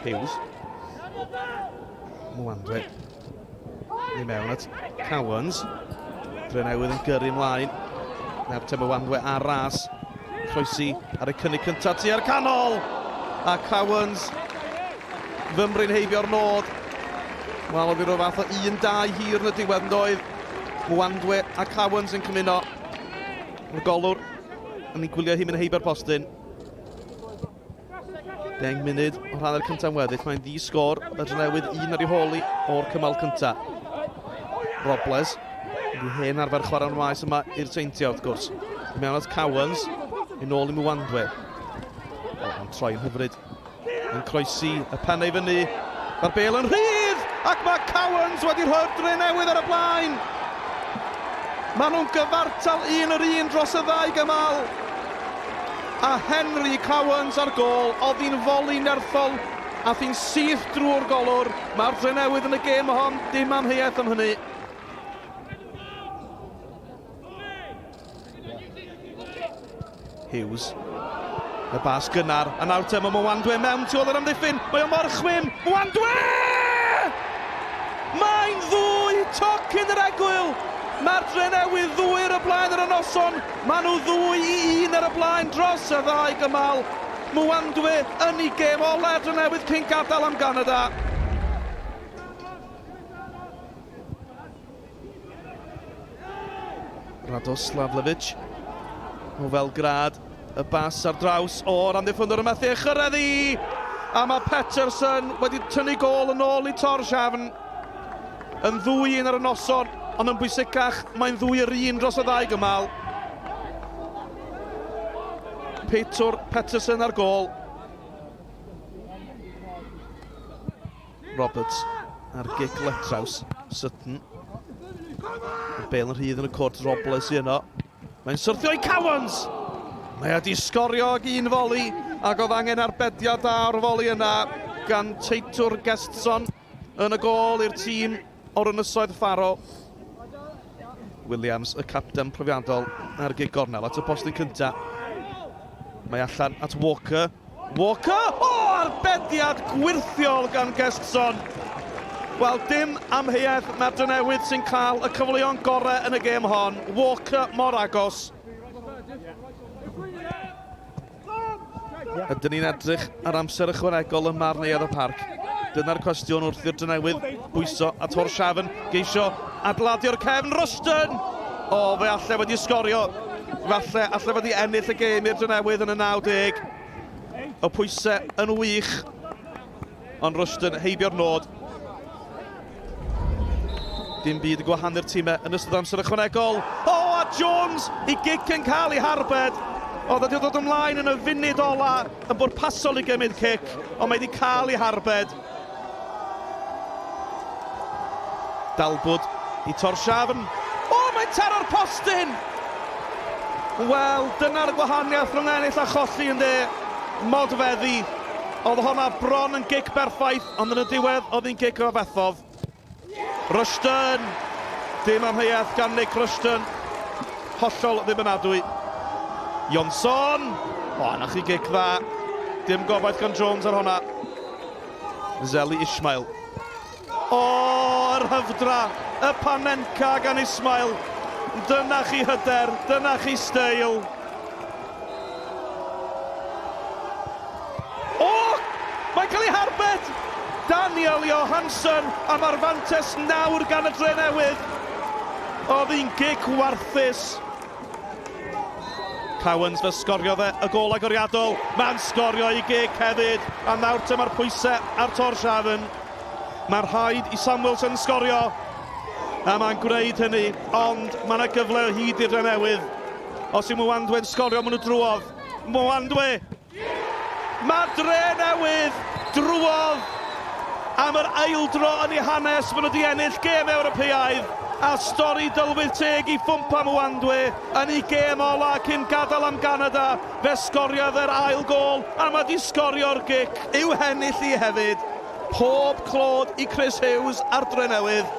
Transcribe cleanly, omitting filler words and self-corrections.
Hughes. Mwandwe. Ni mewn at Cowans. Drenewydd yn gyrru ymlaen. Nawr te Mwandwe ar ras. Croesi ar y cynnig cyntaf tu ar canol. A Cowans fymryn heibio'r nod. Wel, oedd i'r fath o 1-2 hir yn y diwedd yn doedd. Mwandwe a Cowans yn cymuno. Y golwr yn ei gwylio hi mynd heibio'r postyn. 10 munud o rhan yr cyntaf weddill. Mae'n ddi-sgor. Y Drenewydd 1 ar ei holi o'r cymal cyntaf. Robles. Wedi hen arfer chwarae yn maes yma i'r teintio, wrth gwrs. Mewn at Cowans. Yn ôl i Mwandwe. Yn troi'n hyfryd. Yn croesi y pennau fyny. Mae'r bêl yn rhydd! Ac mae Cowans wedi rhoi'r Drenewydd ar y blaen! Maen nhw'n gyfartal 1-1 dros y ddau gymal. A Henry Cowans ar gôl, oedd hi'n foli nerthol, a hi'n syth drwy'r golwr. Mae'r Drenewydd yn y gêm hon, dim amheuaeth am hynny. Hughes. Y bas gynnar, a nawr te mae Mwandwe mewn tu ôl yr amddiffyn. Mae o mor chwym. Mwandwe! Mae'n ddwy toc yn yr egwyl. Mae'r Drenewydd ddwy ar y blaen ar y noson. Maen nhw ddwy i 1 ar y blaen dros y ddau gymal. Mwandwe yn ei gêm ole'r Drenewydd cyn gadael am Ganada. Radoslavlevich. O Felgrad, y bas ar draws o'r amddiffynwr y methu ychyrreddi. A mae Peterson wedi tynnu gol yn ôl i Torshavn. Yn 2-1 ar y noson, ond yn bwysicach, mae'n 2-1 dros y ddau gymal. Peterson ar gol. Roberts ar gic letraws. Sutton. Y bêl yn rhydd yn y cwrt, Robles i yno. Mae'n syrthio i Cowans! Mae wedi sgorio ag 1 foli, ac oedd angen arbediad da o'r foli yna gan teitwr Gestson yn y gol i'r tîm o'r Ynysoedd y Ffaroe. Williams, y capten profiadol, ar gig gornel at y postyn cyntaf. Mae allan at Walker. Walker! O, arbediad gwirthiol gan Gestson! Wel, dim amheuaeth mae'r Drenewydd sy'n cael y cyfleon gorau yn y gêm hon. Walker mor agos. Ydyn ni'n edrych ar amser ychwanegol yn Marneuad y Parc. Dyna'r cwestiwn wrth i'r Drenewydd bwyso a Torshavn geisio adeiladio'r cefn. Rushton! O, fe alle wedi sgorio. Falle alle wedi ennill y gêm i'r Drenewydd yn y 90. O pwysau yn wych. Ond Rushton heibio'r nod. Dim byd y gwahannu'r tîmau yn ystod amser ychwanegol. O, a Jones i gic yn cael ei harbed. Oedd wedi dod ymlaen yn y funud ola yn bwrpasol i gymryd cic, ond mae wedi cael ei harbed. Dalbwd i Torshavn. O, mae'n taro'r postyn! Wel, dyna'r gwahaniaeth rhwng ennill a cholli yn de. Modfeddi. Oedd honna bron yn gic berffaith, ond yn y diwedd oedd hi'n gic o fethodd. Rushton! Dim amheuaeth gan Nick Rushton. Hollol ddim yn adwy. Johnson! O, na chi gic dda. Dim gobaith gan Jones ar honna. Zeli Ismail. O, yr hyfdra. Y panenca gan Ismail. Dyna chi hyder. Dyna chi steil. O! Mae'n cael ei harbed! Daniel Johansson a mae'r fantes nawr gan y Drenewydd. Oedd hi'n gic warthus. Cowans fe sgorio fe y gol agoriadol. Mae'n sgorio i gic hefyd. A nawr te mae'r pwysau ar Torshavn. Mae'r rhaid i Samuelson sgorio. A mae'n gwneud hynny. Ond mae yna gyfle o hyd i'r Drenewydd. Os yw Mwandwe'n sgorio, maen nhw drwodd. Mwandwe! Mae Drenewydd drwodd am yr aildro yn ei hanes maen nhw wedi ennill gêm Ewropeaidd. A stori dylwydd teg i Lifumpa Mwandwe yn ei gêm ola cyn gadael am Ganada. Fe sgoriodd yr ail gol a mae wedi sgorio'r gic. I'w hennill i hefyd. Pob clod i Chris Hughes a'r Drenewydd.